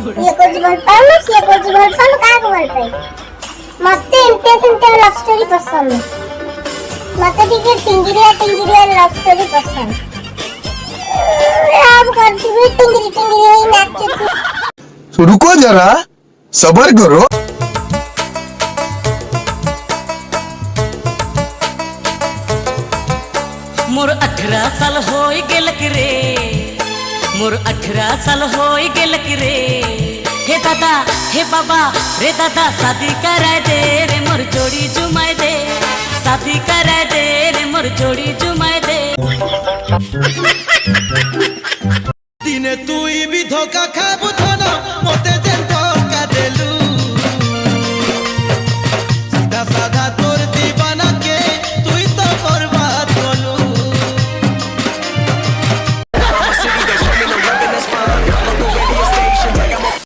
ये कुछ बोल पाऊँ ना, ये कुछ बोल पाऊँ कहाँ को बोल पाई मत इंटरेस्ट लव स्टोरी पसंद मत टिके टिंगिरिया लव स्टोरी पसंद अब करती हुई टिंगिरी नाच रुको जरा सबर करो। मोर 18 साल होई गेलक रे, मोर 18 साल होई गेलक रे। हे दादा हे बाबा रे दादा शादी कराए दे रे मोर जोड़ी जुमाए दे, शादी कराए दे रे मोर जोड़ी जुमाए दे। दिने तुई भी धोखा खा